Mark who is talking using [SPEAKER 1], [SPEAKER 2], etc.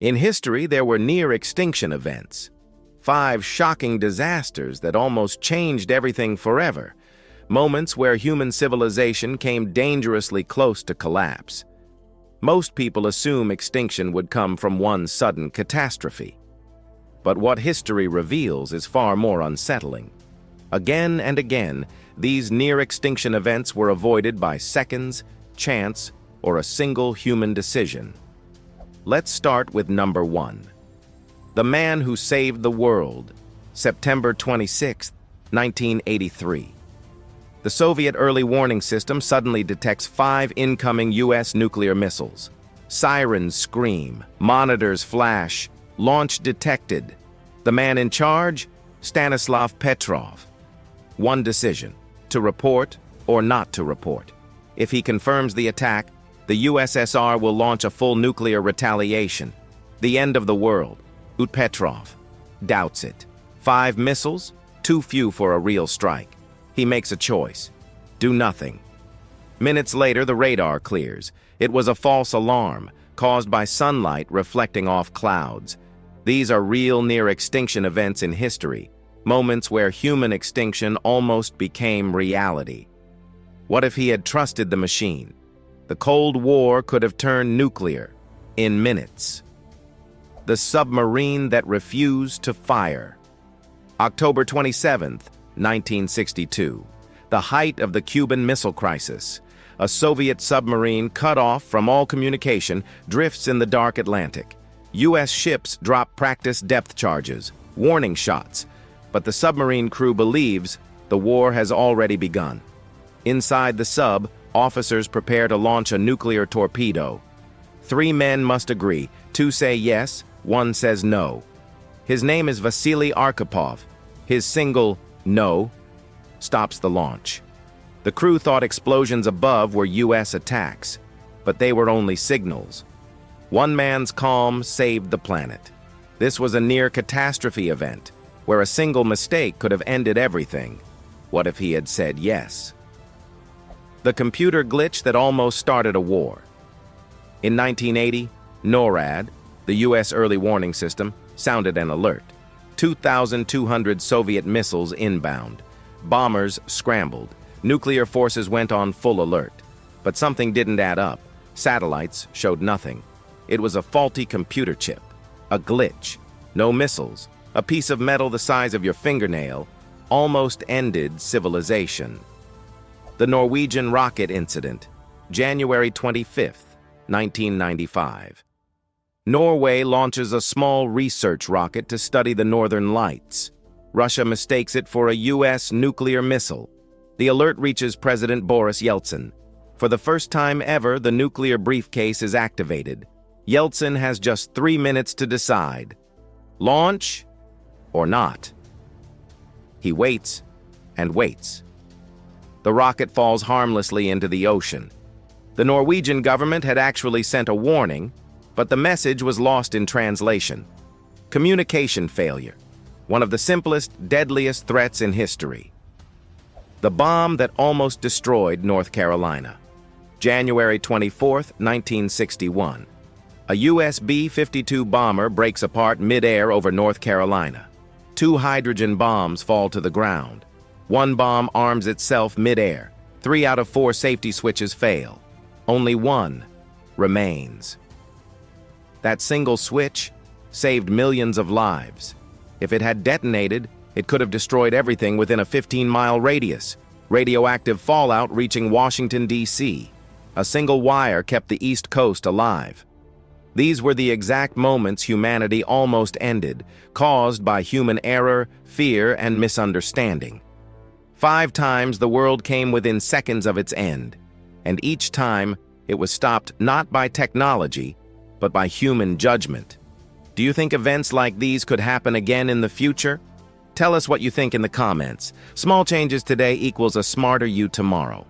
[SPEAKER 1] In history, there were near-extinction events. 5 shocking disasters that almost changed everything forever. Moments where human civilization came dangerously close to collapse. Most people assume extinction would come from one sudden catastrophe. But what history reveals is far more unsettling. Again and again, these near-extinction events were avoided by seconds, chance, or a single human decision. Let's start with number 1. The man who saved the world, September 26, 1983. The Soviet early warning system suddenly detects 5 incoming U.S. nuclear missiles. Sirens scream, monitors flash, launch detected. The man in charge? Stanislav Petrov. One decision, to report or not to report. If he confirms the attack, the USSR will launch a full nuclear retaliation. The end of the world. Petrov doubts it. 5 missiles? Too few for a real strike. He makes a choice. Do nothing. Minutes later, the radar clears. It was a false alarm, caused by sunlight reflecting off clouds. These are real near-extinction events in history, moments where human extinction almost became reality. What if he had trusted the machine? The Cold War could have turned nuclear in minutes. The submarine that refused to fire. October 27, 1962. The height of the Cuban Missile Crisis. A Soviet submarine cut off from all communication drifts in the dark Atlantic. U.S. ships drop practice depth charges, warning shots, but the submarine crew believes the war has already begun. Inside the sub, officers prepare to launch a nuclear torpedo. 3 men must agree. 2 say yes, 1 says no. His name is Vasily Arkhipov. His single no stops the launch. The crew thought explosions above were U.S. attacks, but they were only signals. One man's calm saved the planet. This was a near-catastrophe event, where a single mistake could have ended everything. What if he had said yes? The computer glitch that almost started a war. In 1980, NORAD, the U.S. early warning system, sounded an alert. 2,200 Soviet missiles inbound. Bombers scrambled. Nuclear forces went on full alert. But something didn't add up. Satellites showed nothing. It was a faulty computer chip. A glitch. No missiles. A piece of metal the size of your fingernail almost ended civilization. The Norwegian rocket incident, January 25, 1995. Norway launches a small research rocket to study the northern lights. Russia mistakes it for a U.S. nuclear missile. The alert reaches President Boris Yeltsin. For the first time ever, the nuclear briefcase is activated. Yeltsin has just 3 minutes to decide. Launch or not? He waits and waits. The rocket falls harmlessly into the ocean. The Norwegian government had actually sent a warning, but the message was lost in translation. Communication failure, one of the simplest, deadliest threats in history. The bomb that almost destroyed North Carolina. January 24, 1961. A US B-52 bomber breaks apart mid-air over North Carolina. 2 hydrogen bombs fall to the ground. 1 bomb arms itself mid-air. 3 out of 4 safety switches fail. Only 1 remains. That single switch saved millions of lives. If it had detonated, it could have destroyed everything within a 15-mile radius. Radioactive fallout reaching Washington, D.C. A single wire kept the East Coast alive. These were the exact moments humanity almost ended, caused by human error, fear, and misunderstanding. 5 times the world came within seconds of its end, and each time it was stopped not by technology, but by human judgment. Do you think events like these could happen again in the future? Tell us what you think in the comments. Small changes today equals a smarter you tomorrow.